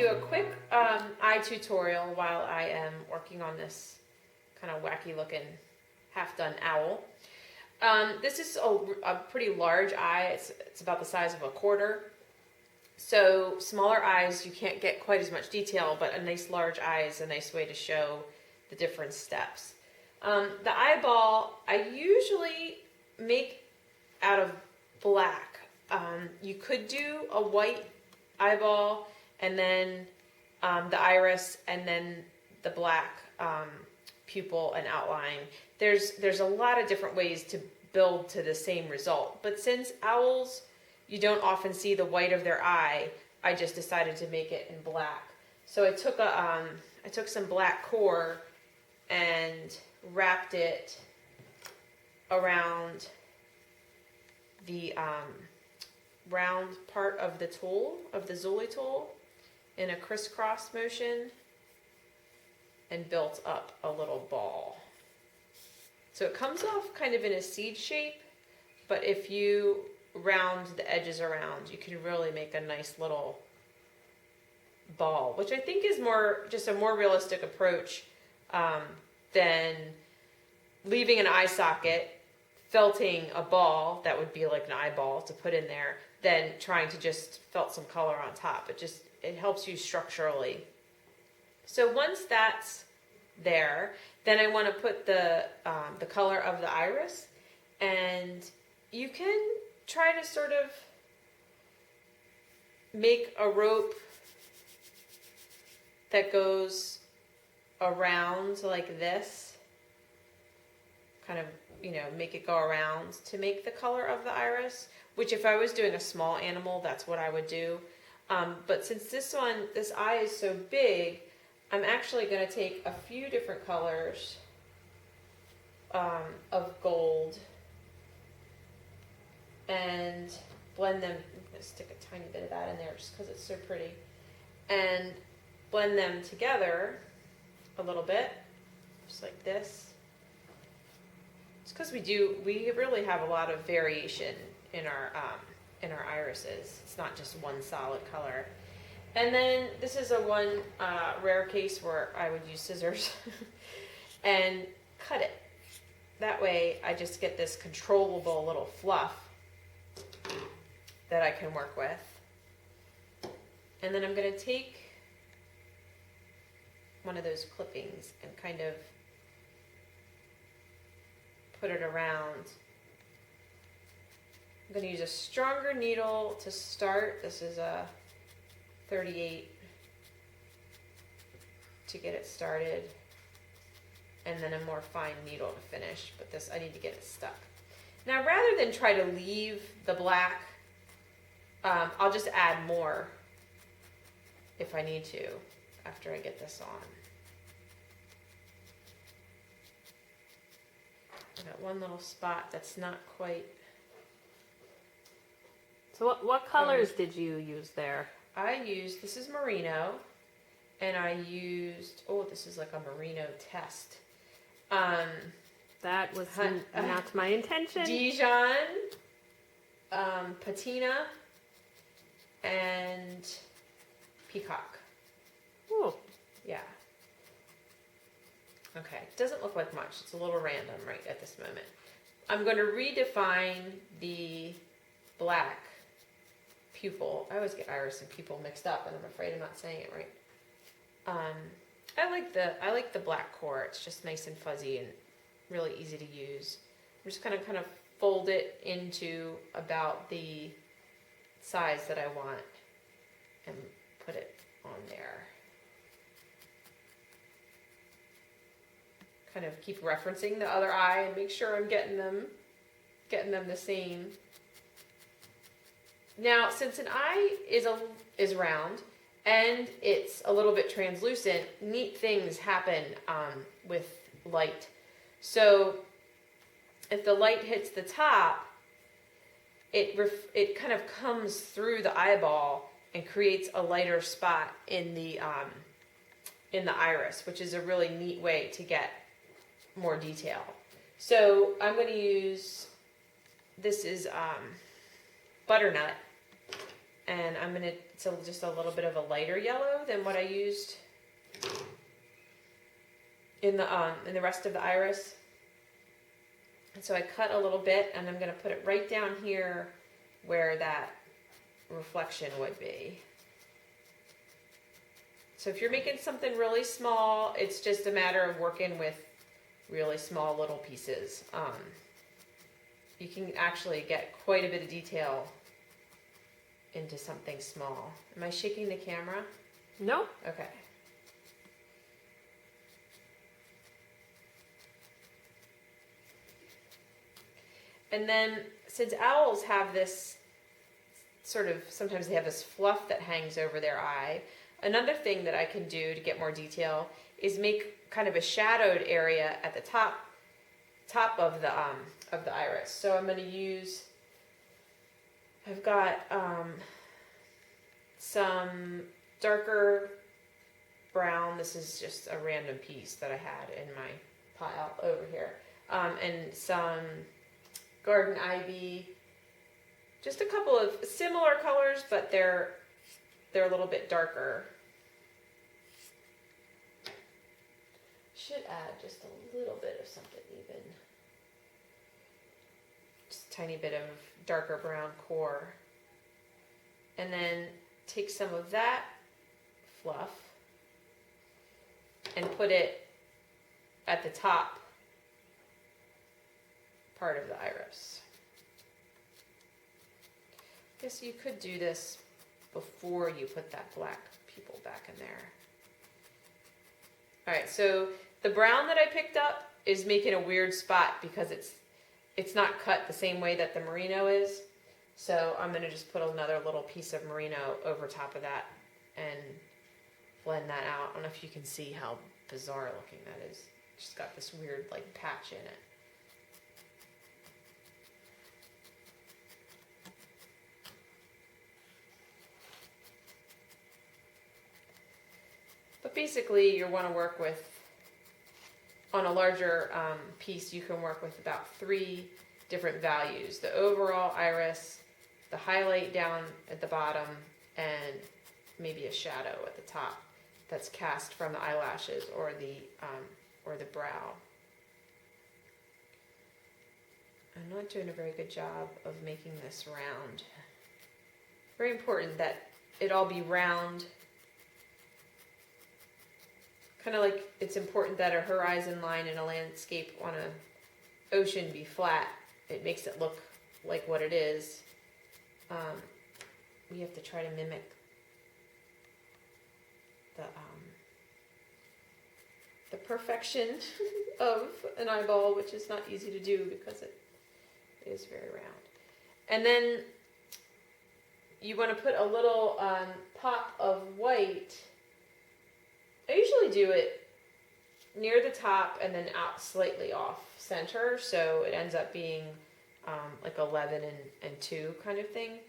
do a quick eye tutorial while I am working on this kind of wacky looking half-done owl. This is a pretty large eye. It's about the size of a quarter. So smaller eyes, you can't get quite as much detail, but a nice large eye is a nice way to show the different steps. The eyeball, I usually make out of black. You could do a white eyeball and then the iris and then the black pupil and outline. There's a lot of different ways to build to the same result. But since owls, you don't often see the white of their eye, I just decided to make it in black. So I took some black core and wrapped it around the round part of the tool, of the Renzulli tool, in a crisscross motion and built up a little ball. So it comes off kind of in a seed shape, but if you round the edges around, you can really make a nice little ball, which I think is just a more realistic approach than leaving an eye socket, felting a ball that would be like an eyeball to put in there, then trying to just felt some color on top. It helps you structurally. So once that's there, then I want to put the color of the iris, and you can try to sort of make a rope that goes around like this, kind of, make it go around to make the color of the iris, which if I was doing a small animal, that's what I would do. But since this eye is so big, I'm actually going to take a few different colors of gold and blend them. I'm going to stick a tiny bit of that in there just because it's so pretty. And blend them together a little bit, just like this. It's because we really have a lot of variation in our irises. It's not just one solid color. And then this is one rare case where I would use scissors and cut it. That way I just get this controllable little fluff that I can work with. And then I'm going to take one of those clippings and kind of put it around. I'm going to use a stronger needle to start. This is a 38 to get it started, and then a more fine needle to finish, but I need to get it stuck. Now rather than try to leave the black, I'll just add more if I need to after I get this on. I got one little spot that's not quite. So what colors did you use there? This is merino, and I used, this is like a merino test. That was not my intention. Dijon, patina, and peacock. Ooh. Yeah. Okay, it doesn't look like much. It's a little random right at this moment. I'm going to redefine the black pupil. I always get iris and pupil mixed up, and I'm afraid I'm not saying it right. I like the black core. It's just nice and fuzzy and really easy to use. I'm just kind of fold it into about the size that I want and put it on there. Kind of keep referencing the other eye and make sure I'm getting them the same. Now, since an eye is round and it's a little bit translucent, neat things happen with light. So if the light hits the top, it kind of comes through the eyeball and creates a lighter spot in the iris, which is a really neat way to get more detail. So I'm going to use, this is butternut, and it's just a little bit of a lighter yellow. than what I used in the rest of the iris. And so I cut a little bit, and I'm going to put it right down here where that reflection would be. So if you're making something really small, it's just a matter of working with really small little pieces. You can actually get quite a bit of detail into something small. Am I shaking the camera? No. Okay. And then, since owls have this sort of, sometimes they have this fluff that hangs over their eye, another thing that I can do to get more detail is make kind of a shadowed area at the top of the iris. So I'm going to use, I've got some darker brown. This is just a random piece that I had in my pile over here, and some garden ivy. Just a couple of similar colors, but they're a little bit darker. Should add just a little bit of something even. Just a tiny bit of darker brown core. And then take some of that fluff and put it at the top part of the iris. I guess you could do this before you put that black pupil back in there. All right, so the brown that I picked up is making a weird spot because it's not cut the same way that the merino is. So I'm going to just put another little piece of merino over top of that and blend that out. I don't know if you can see how bizarre looking that is. It's just got this weird like patch in it. But basically, you want to work with, on a larger piece, you can work with about 3 different values. The overall iris, the highlight down at the bottom, and maybe a shadow at the top that's cast from the eyelashes or the brow. I'm not doing a very good job of making this round. Very important that it all be round. Kind of like it's important that a horizon line in a landscape on an ocean be flat. It makes it look like what it is. We have to try to mimic the perfection of an eyeball, which is not easy to do because it is very round. And then you want to put a little pop of white. I usually do it near the top and then out slightly off center, so it ends up being like 11 and 2 kind of thing.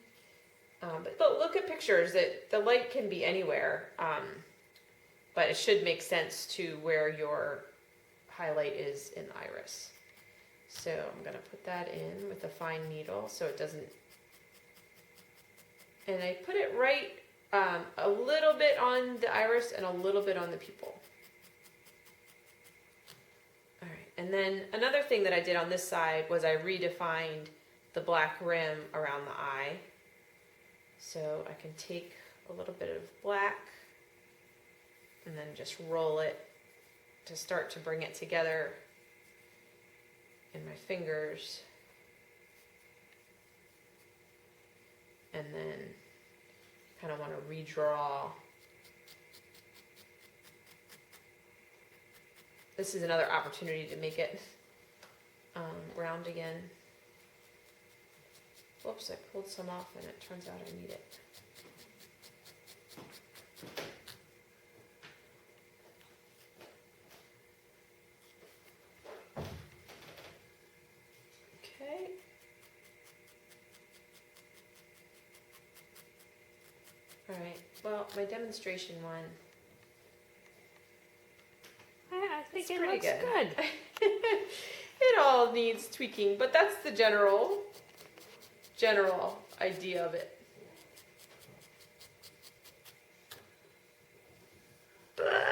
But look at pictures. That the light can be anywhere, but it should make sense to where your highlight is in the iris. So I'm going to put that in with a fine needle so it doesn't... And I put it right a little bit on the iris and a little bit on the pupil. All right, and then another thing that I did on this side was I redefined the black rim around the eye. So I can take a little bit of black and then just roll it to start to bring it together in my fingers. And then kind of want to redraw. This is another opportunity to make it round again. Whoops, I pulled some off and it turns out I need it. Okay. All right, well, my demonstration one. I think it pretty looks good. It all needs tweaking, but that's the general idea of it. But